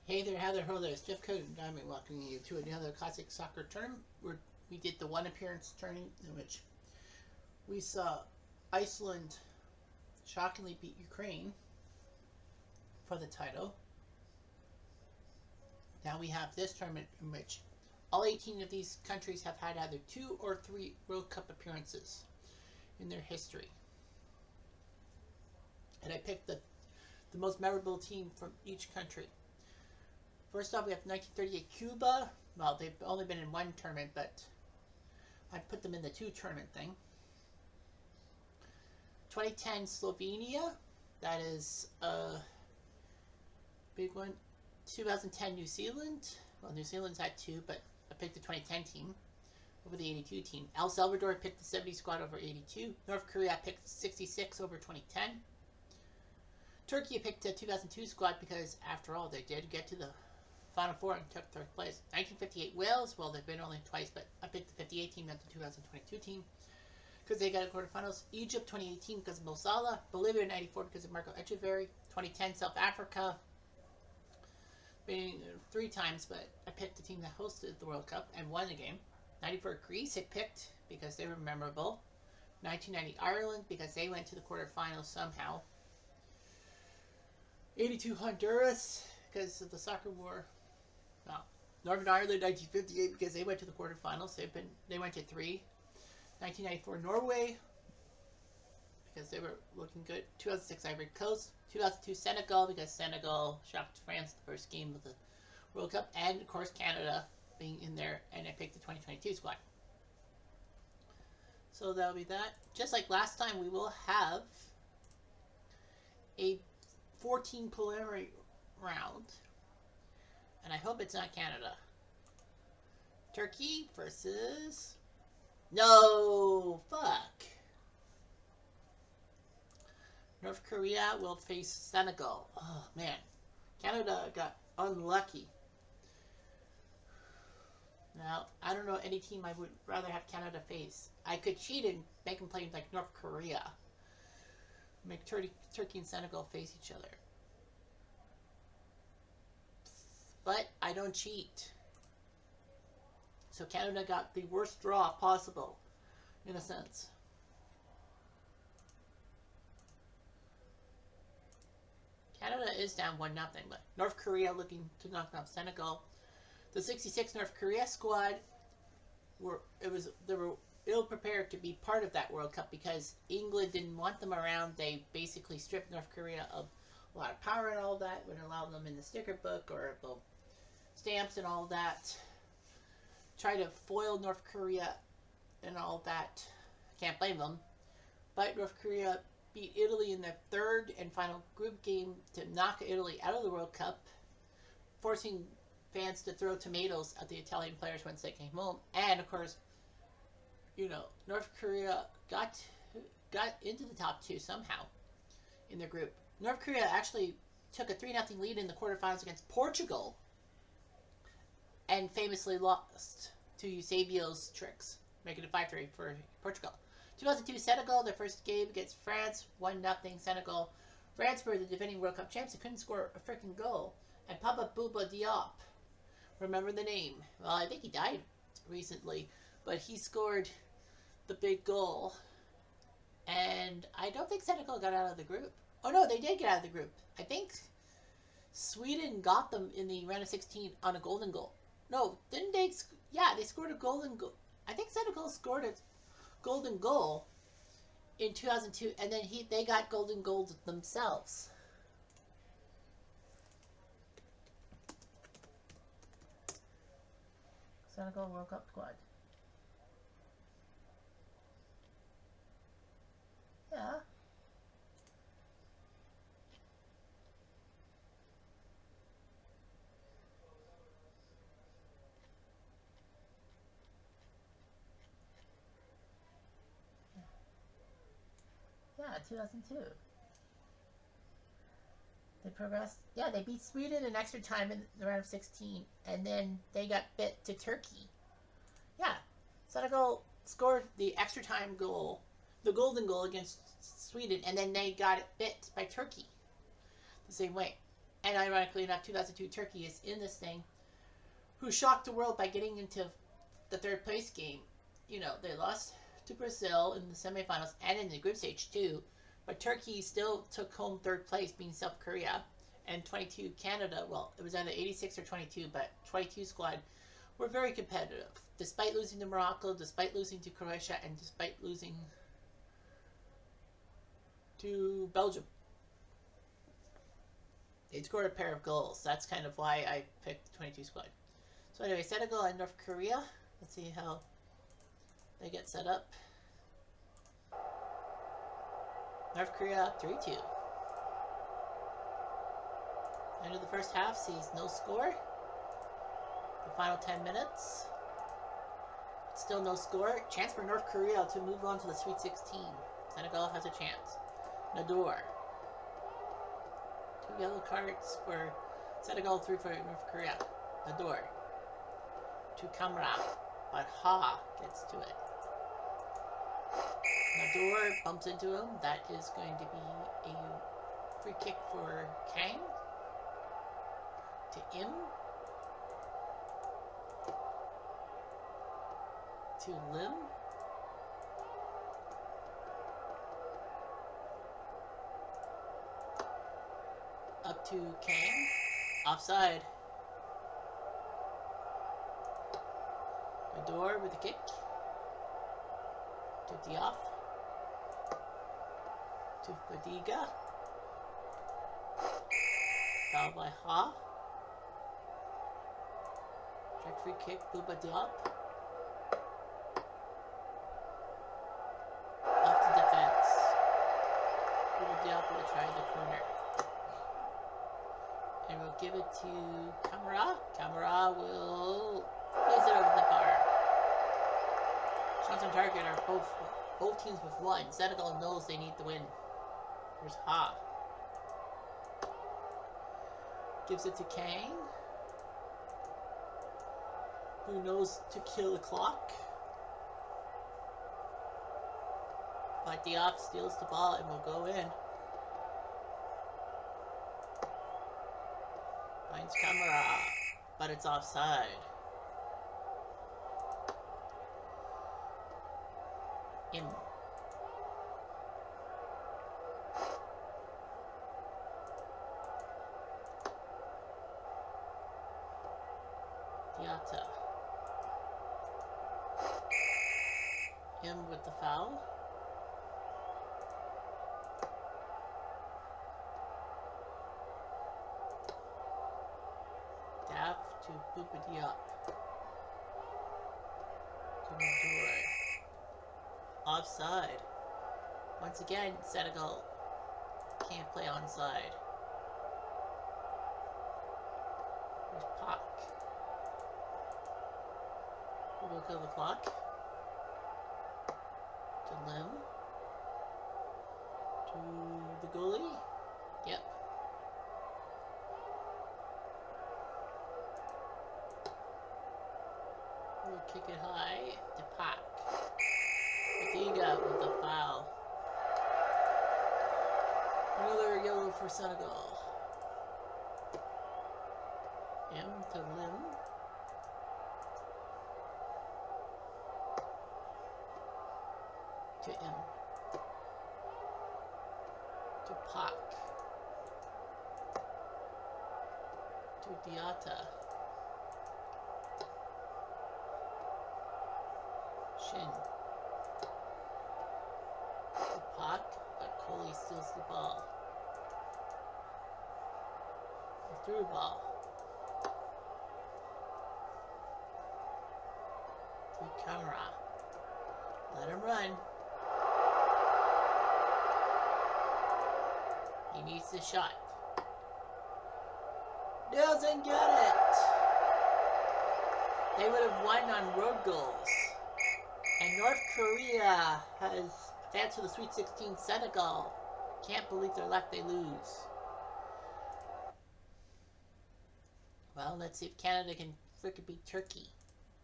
Hey there, how there, ho there, it's Jeff Code and Diamond welcoming you to another classic soccer tournament where we did the one appearance tournament in which we saw Iceland shockingly beat Ukraine for the title. Now we have this tournament in which all 18 of these countries have had either 2 or 3 World Cup appearances in their history. And I picked the most memorable team from each country. First off, we have 1938 Cuba. Well, they've only been in one tournament, but I put them in the 2 tournament thing. 2010 Slovenia. That is a big one. 2010 New Zealand. Well, New Zealand's had 2, but I picked the 2010 team over the 82 team. El Salvador picked the 70 squad over 82. North Korea picked 66 over 2010. Turkey picked the 2002 squad because, after all, they did get to the Final Four and took 3rd place. 1958 Wales, well, they've been only twice, but I picked the 58 team, not the 2022 team, because they got to quarterfinals. Egypt 2018 because of Mo Salah. Bolivia 94 because of Marco Echeverri. 2010 South Africa, being 3 times, but I picked the team that hosted the World Cup and won the game. 94 Greece I picked because they were memorable. 1990 Ireland because they went to the quarterfinals somehow. 82 Honduras because of the soccer war. Northern Ireland 1958 because they went to the quarterfinals. They went to 3. 1994 Norway because they were looking good. 2006 Ivory Coast. 2002 Senegal because Senegal shocked France the first game of the World Cup, and of course Canada being in there, and I picked the 2022 squad. So that'll be that. Just like last time, we will have a 14 preliminary round. And I hope it's not Canada. Turkey versus... No! Fuck! North Korea will face Senegal. Oh, man. Canada got unlucky. Now, I don't know any team I would rather have Canada face. I could cheat and make them play like North Korea. Make Turkey and Senegal face each other. But I don't cheat. So Canada got the worst draw possible, in a sense. Canada is down 1-0, but North Korea looking to knock off Senegal. The 66 North Korea squad they were ill prepared to be part of that World Cup because England didn't want them around. They basically stripped North Korea of a lot of power and all that, wouldn't allow them in the sticker book or the stamps and all that. Try to foil North Korea and all that. Can't blame them. But North Korea beat Italy in their 3rd and final group game to knock Italy out of the World Cup, forcing fans to throw tomatoes at the Italian players once they came home. And of course, North Korea got into the top 2 somehow in their group. North Korea actually took a 3-0 lead in the quarterfinals against Portugal and famously lost to Eusebio's tricks, making it 5-3 for Portugal. 2002 Senegal, their first game against France, 1-0 Senegal. France were the defending World Cup champs and couldn't score a freaking goal. And Papa Bouba Diop, remember the name? Well, I think he died recently, but he scored the big goal. And I don't think Senegal got out of the group. Oh no, they did get out of the group. I think Sweden got them in the round of 16 on a golden goal. No, didn't they? Yeah, they scored a golden goal. I think Senegal scored a golden goal in 2002, and then they got golden goals themselves. Senegal World Cup squad. Yeah. Yeah, 2002. They progressed. Yeah, they beat Sweden in extra time in the round of 16, and then they got bit to Turkey. Yeah, Senegal scored the extra time goal, the golden goal against Sweden, and then they got it bit by Turkey the same way. and ironically enough, 2002 Turkey is in this thing, who shocked the world by getting into the third place game. You know, they lost to Brazil in the semifinals and in the group stage too, but Turkey still took home third place, being South Korea. And 22 Canada, well, it was either 86 or 22, but 22 squad were very competitive, despite losing to Morocco, despite losing to Croatia, and despite losing to Belgium. They scored a pair of goals. That's kind of why I picked the 22 squad. So anyway, Senegal and North Korea. Let's see how they get set up. North Korea up 3-2. End of the first half sees no score. The final 10 minutes. Still no score. Chance for North Korea to move on to the Sweet 16. Senegal has a chance. Nador. 2 yellow cards for Senegal, 3 for North Korea. Nador. To Camara. But Ha gets to it. Nador bumps into him. That is going to be a free kick for Kang. To Im. To Lim. Up to Kang. Offside. Nador with a kick. To Diop. To Fadiga. Foul by Ha. Check free kick, Bouba Diop. Off to defense. Bouba Diop will try the corner. And we'll give it to Camara. Camara will place it over the bar. Shots on target are both teams with 1. Senegal knows they need the win. Here's Ha. Gives it to Kang, who knows to kill the clock. But Diop steals the ball and will go in. Finds Camara, but it's offside. Im. Diata. Im with the foul. Daf to Bouba Diop. To Nador. Offside. Once again, Senegal can't play onside. There's Pak. Who will kill the clock? To Lim. To the goalie. Yep. We'll kick it high to Pak. Fadiga with the foul. Another yellow for Senegal. M to Lim. To M. To Pak. To Diata. Shin. To Pak, but Coley steals the ball. A through ball. To Camara. Let him run. He needs the shot. Doesn't get it. They would have won on road goals. And North Korea has advanced to the Sweet 16. Senegal can't believe their luck, they lose. Well, let's see if Canada can frickin' beat Turkey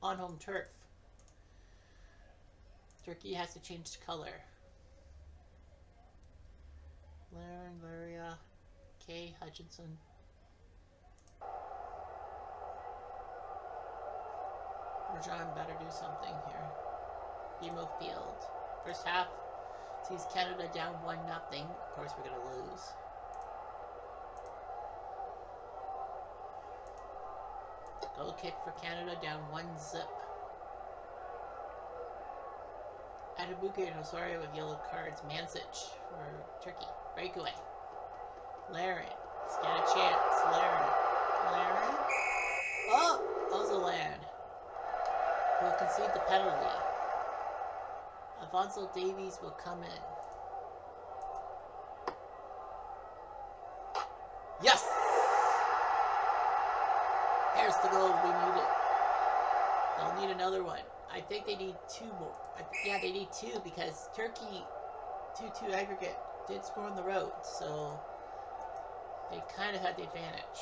on home turf. Turkey has to change color. Laria, Kay Hutchinson, John better do something here. BMO Field. First half sees Canada down 1-0. Of course, we're going to lose. Goal kick for Canada, down 1-0. Adabuke and Osorio with yellow cards. Mancic for Turkey. Breakaway. Laren. He's got a chance. Laren. Oh! Ozalan will concede the penalty. Alfonso Davies will come in. Yes! Here's the goal we needed. They'll need another one. I think they need 2 more. Yeah, they need 2 because Turkey 2-2 aggregate did score on the road, so they kind of had the advantage.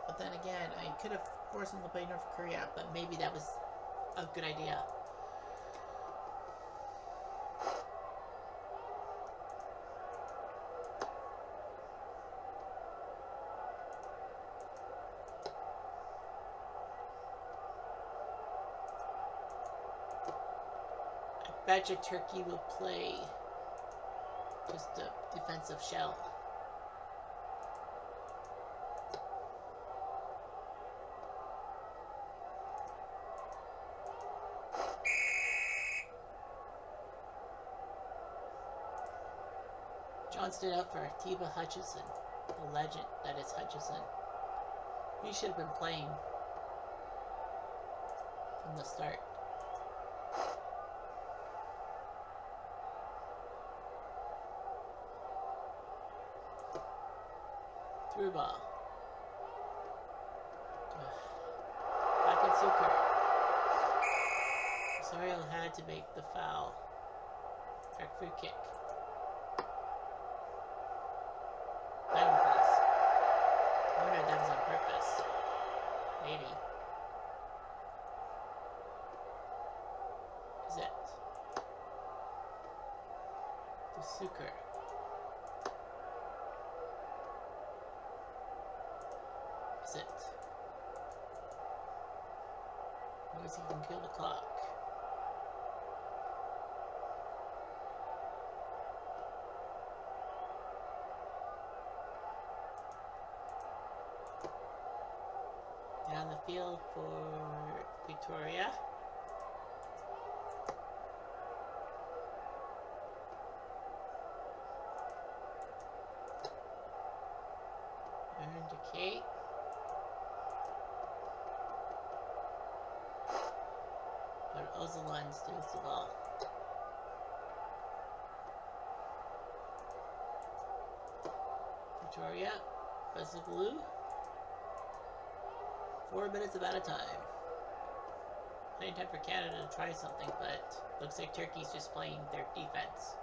But then again, I could have forced them to play North Korea, but maybe that was a good idea. I bet you Turkey will play just a defensive shell. John stood up for Tiba Hutchison, the legend that is Hutchison. He should have been playing from the start. Through ball. Back in Suker. Osorio had to make the foul. Back free kick. Diamond pass. I wonder if that was on purpose. Maybe. Is it? To Suker. Is it? Notice he can kill the clock. Down the field for Victoria. Aaron Decay. But Ozalan steals the ball. Victoria. Beziglu. 4 minutes of out of time. Plenty of time for Canada to try something, but looks like Turkey's just playing their defense.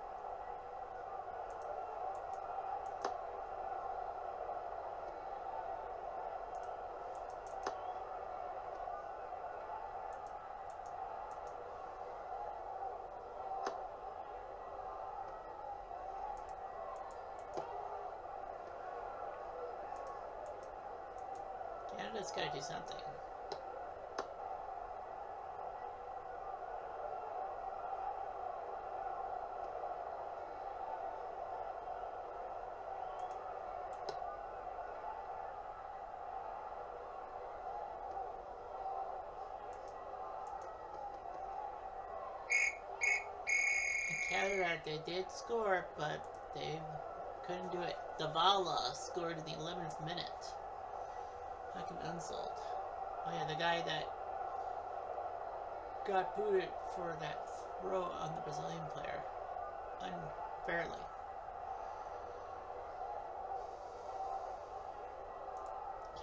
Canada's got to do something. Canada, they did score, but they couldn't do it. Davala scored in the 11th minute. Fucking unsold. Oh yeah, the guy that got booted for that throw on the Brazilian player. Unfairly.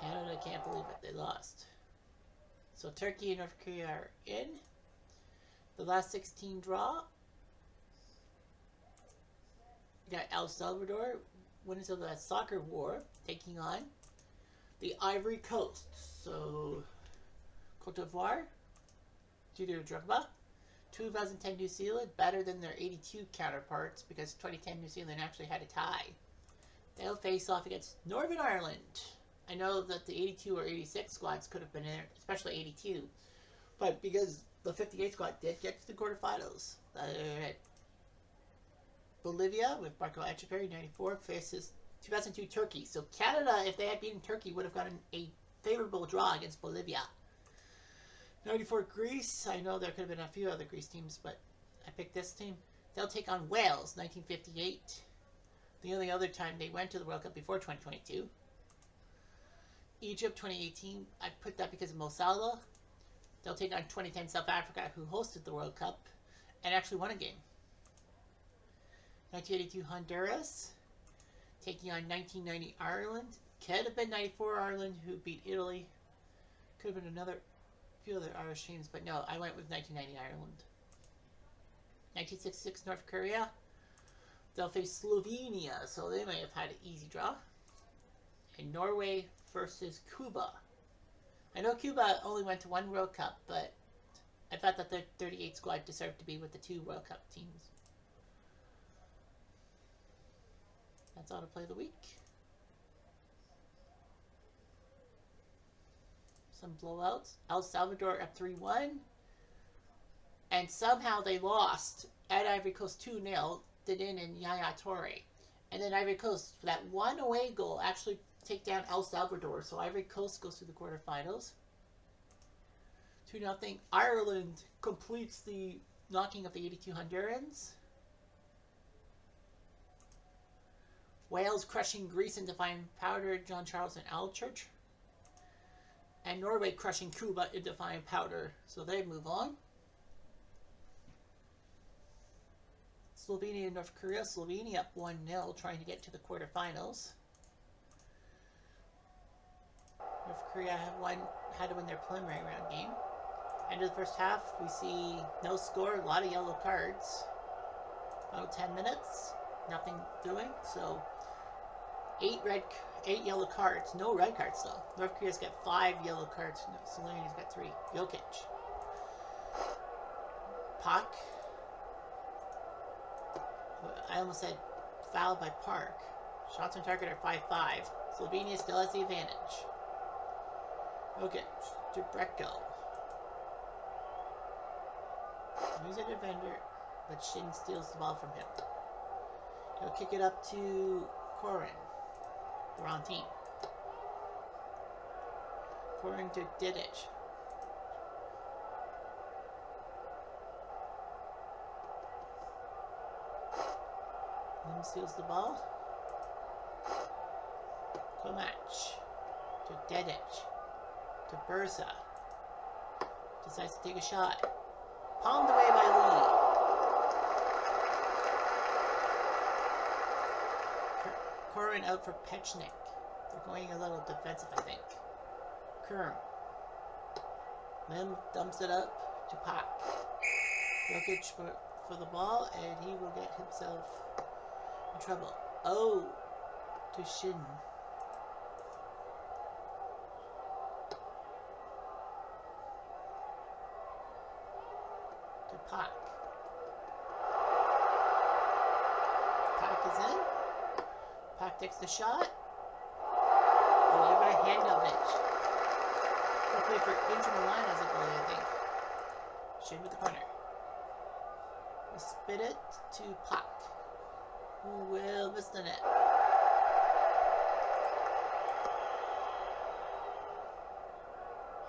Canada can't believe it. They lost. So Turkey and North Korea are in. The last 16 draw. You got El Salvador, winners of the soccer war, taking on the Ivory Coast. So, Cote d'Ivoire, Didier Drogba. 2010 New Zealand, better than their 82 counterparts because 2010 New Zealand actually had a tie. They'll face off against Northern Ireland. I know that the 82 or 86 squads could have been in there, especially 82. But because the 58 squad did get to the quarterfinals, Bolivia with Marco Echeverry, 94, faces 2002 Turkey. So Canada, if they had beaten Turkey, would have gotten a favorable draw against Bolivia. 94 Greece. I know there could have been a few other Greece teams, but I picked this team. They'll take on Wales, 1958. The only other time they went to the World Cup before 2022. Egypt, 2018. I put that because of Mo Salah. They'll take on 2010 South Africa, who hosted the World Cup and actually won a game. 1982 Honduras, taking on 1990 Ireland. Could have been 94 Ireland, who beat Italy. Could have been a few other Irish teams, but no, I went with 1990 Ireland. 1966 North Korea. They'll face Slovenia, so they may have had an easy draw. And Norway versus Cuba. I know Cuba only went to one World Cup, but I thought that the 38 squad deserved to be with the 2 World Cup teams. That's all to play of the week. Some blowouts. El Salvador up 3-1. And somehow they lost at Ivory Coast 2-0. Didin and Yaya Toure. And then Ivory Coast, for that one away goal, actually take down El Salvador. So Ivory Coast goes through the quarterfinals. 2-0. Ireland completes the knocking of the 82 Hondurans. Wales crushing Greece in Defying Powder, John Charles and Al Church. And Norway crushing Cuba in Defying Powder. So they move on. Slovenia and North Korea. Slovenia up 1-0, trying to get to the quarterfinals. North Korea had to win their preliminary round game. End of the first half, we see no score, a lot of yellow cards. About 10 minutes, nothing doing. So 8 yellow cards, no red cards though. North Korea's got 5 yellow cards. Slovenia's got 3. Jokic. Pak. I almost said foul by Park. Shots on target are 5-5. Slovenia still has the advantage. Okay, Dubrecko. He's a defender, but Shin steals the ball from him. He'll kick it up to Corin. The wrong team. Corin to Didic. Lim steals the ball. Komac to Dedic. To Bursa. Decides to take a shot. Palmed away by Lee. Corin out for Pechnik. They're going a little defensive, I think. Kerm. Lim dumps it up to Pak. Jokic for the ball, and he will get himself in trouble. Oh, to Shin. To Pak. Pak is in. Pak takes the shot. Oh, they're going to hand of it. He'll play for Inter Milan as a goalie, I think. Shin with the corner. We'll spit it to Pak, who will miss the net.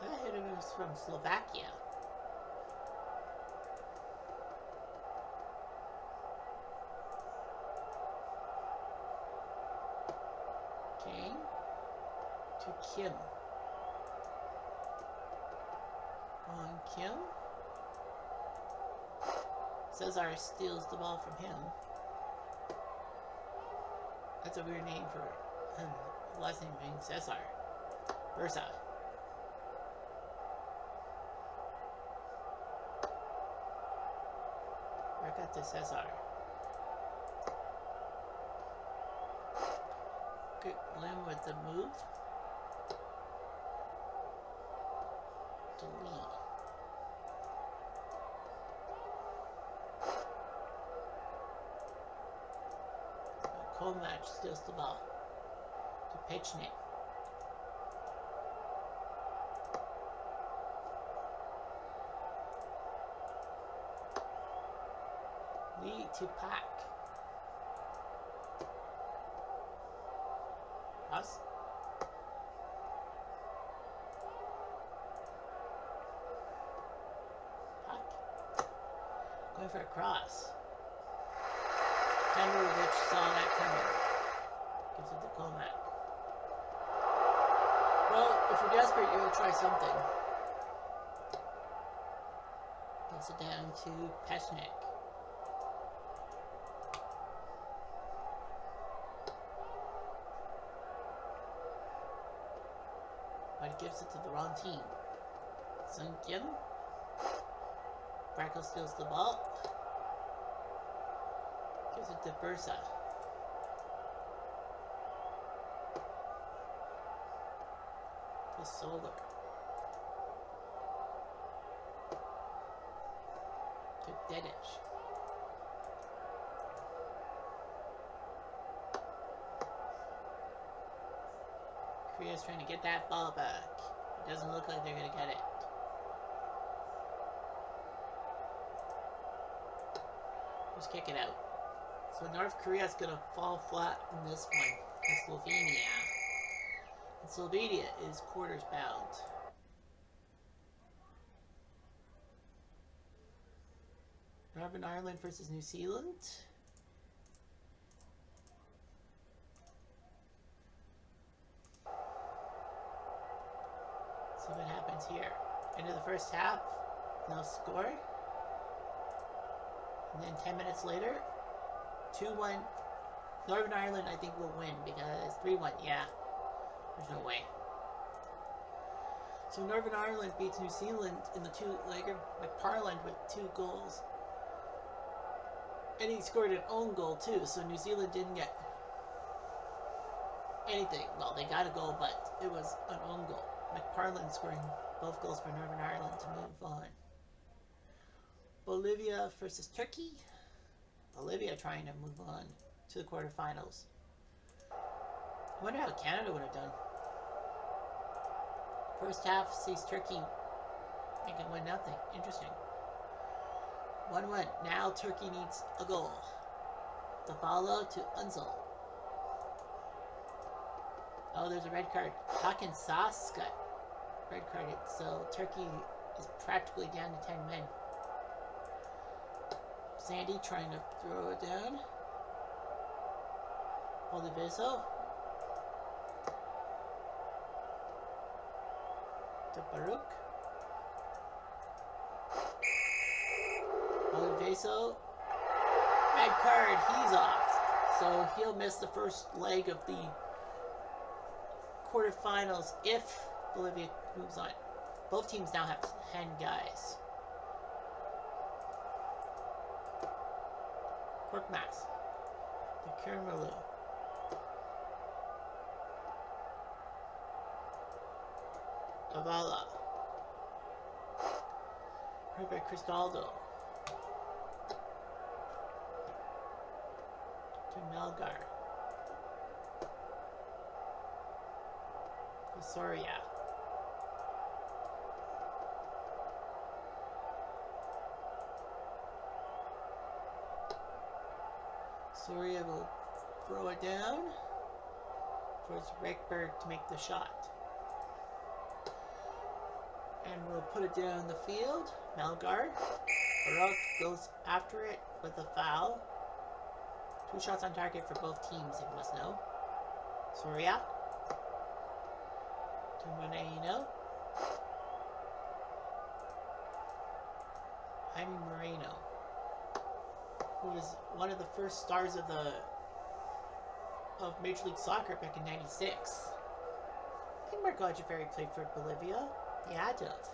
That hitter was from Slovakia. King to Kim. On Kim. Cesar steals the ball from him. That's a weird name for him. Last name being Cesar. Bursa. Back up to Cesar. Good Lim with the move. To Lee. Komac steals the ball to Pechnik. B to pack. Us. Pack. Going for a cross. Which saw that coming. Gives it to Comac. Well, if you're desperate, you'll try something. Gets it down to Peshnik. But it gives it to the wrong team. Sun Kim. Brackle steals the ball. Gives it to Bursa. To Solar. To Dedic. Korea's trying to get that ball back. It doesn't look like they're going to get it. Just kick it out. So North Korea's going to fall flat in this one. And Slovenia. And Slovenia is quarters bound. Northern Ireland versus New Zealand. See what happens here. End of the first half, no score. And then 10 minutes later, 2-1. Northern Ireland, I think, will win because 3-1, yeah. There's no way. So Northern Ireland beats New Zealand in the two-legger. McParland with 2 goals. And he scored an own goal too, so New Zealand didn't get anything. Well, they got a goal, but it was an own goal. McParland scoring both goals for Northern Ireland to move on. Bolivia versus Turkey. Bolivia trying to move on to the quarterfinals. I wonder how Canada would have done. First half sees Turkey making 1-0. Interesting. 1-1. Now Turkey needs a goal. Dabala to Unzel. Oh, there's a red card. Hakan Sas got red carded, so Turkey is practically down to 10 men. Sandy trying to throw it down. Oliveso. To Baruch. Oliveso. Red card, he's off. So he'll miss the first leg of the quarterfinals if Bolivia moves on. Both teams now have 10 guys. Korkmaz. To Kermalu. Davala. Herbert Cristaldo. To Melgar. To Soria. Soria will throw it down towards Rickberg to make the shot. And we'll put it down the field. Melgar. Baruch goes after it with a foul. 2 shots on target for both teams, you must know. Soria. To Moreno. Jaime Moreno, who was one of the first stars of Major League Soccer back in '96. I think Marco Echeverri played for Bolivia. He had to have.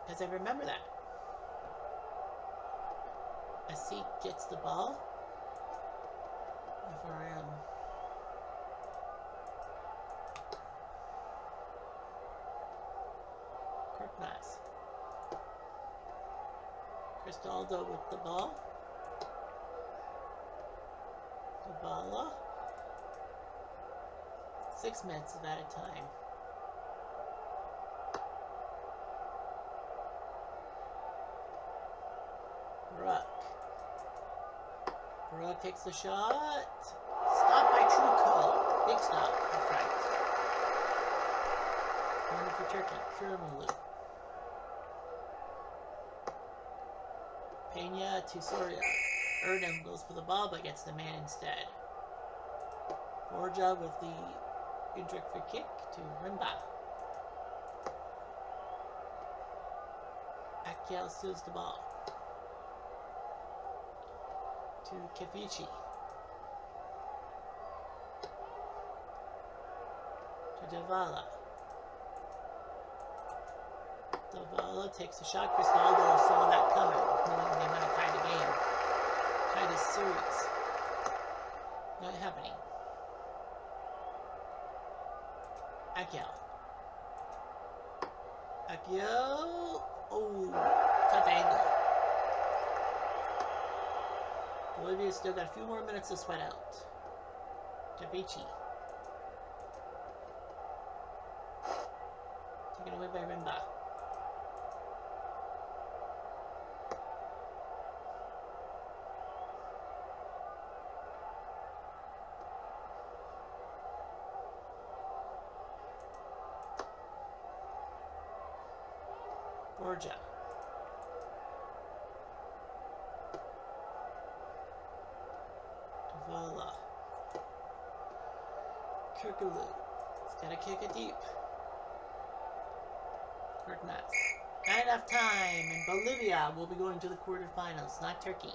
Because I remember that. Asik gets the ball. FRM. Korkmaz. Cristaldo with the ball. Dabala. 6 minutes of added time. Ruck. Peru takes the shot. Stop by Truco. Big stop in front. Going for Turkey. Kuramalu. Pena to Soria. Erdem goes for the ball but gets the man instead. Borja with the indirect free kick to Rimba. Akel steals the ball. To Kefichi. To Davala. Davala takes a shot. Cristaldo saw that coming, knowing they want to tie the game. Tie this series. Not happening. Akel. Akel. Oh, tough angle. Bolivia's still got a few more minutes to sweat out. Tabichi. Taken away by Rimba. Borja. Davala. Kirkulu. He's got to kick it deep. Kirknaz. Not enough time, and Bolivia will be going to the quarterfinals, not Turkey.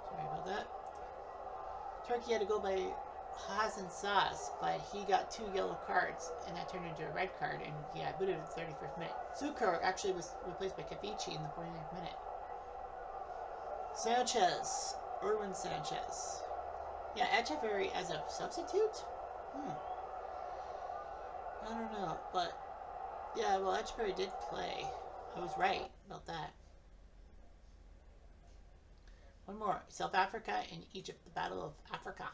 Sorry about that. Turkey had to go by Hasan Sas, but he got 2 yellow cards, and that turned into a red card, and he got booted in the 31st minute. Sucre actually was replaced by Capici in the 49th minute. Sanchez. Erwin Sanchez. Yeah, Echeverry as a substitute? I don't know, but yeah, well, Echeverry did play. I was right about that. One more. South Africa and Egypt, the Battle of Africa.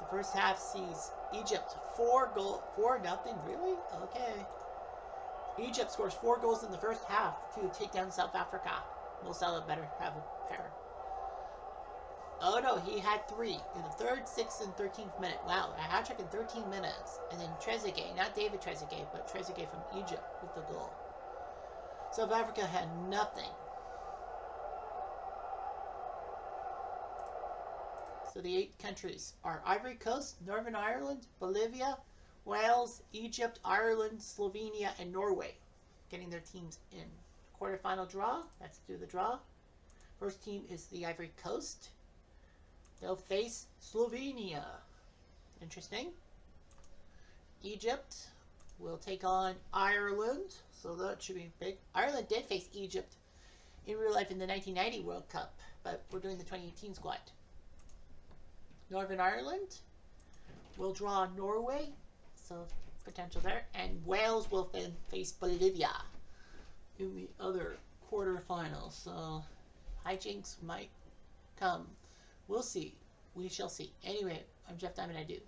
The first half sees Egypt 4-0, really? Okay. Egypt scores 4 goals in the first half to take down South Africa. Mo Salah better have a pair. Oh no, he had 3 in the 3rd, 6th, and 13th minute. Wow, a hat trick in 13 minutes. And then Trezeguet, not David Trezeguet, but Trezeguet from Egypt with the goal. South Africa had nothing. So the 8 countries are Ivory Coast, Northern Ireland, Bolivia, Wales, Egypt, Ireland, Slovenia, and Norway. Getting their teams in. Quarterfinal draw. Let's do the draw. First team is the Ivory Coast. They'll face Slovenia. Interesting. Egypt will take on Ireland. So that should be big. Ireland did face Egypt in real life in the 1990 World Cup, but we're doing the 2018 squad. Northern Ireland will draw Norway, so potential there. And Wales will then face Bolivia in the other quarterfinals. So hijinks might come. We'll see. We shall see. Anyway, I'm Jeff Diamond. I do.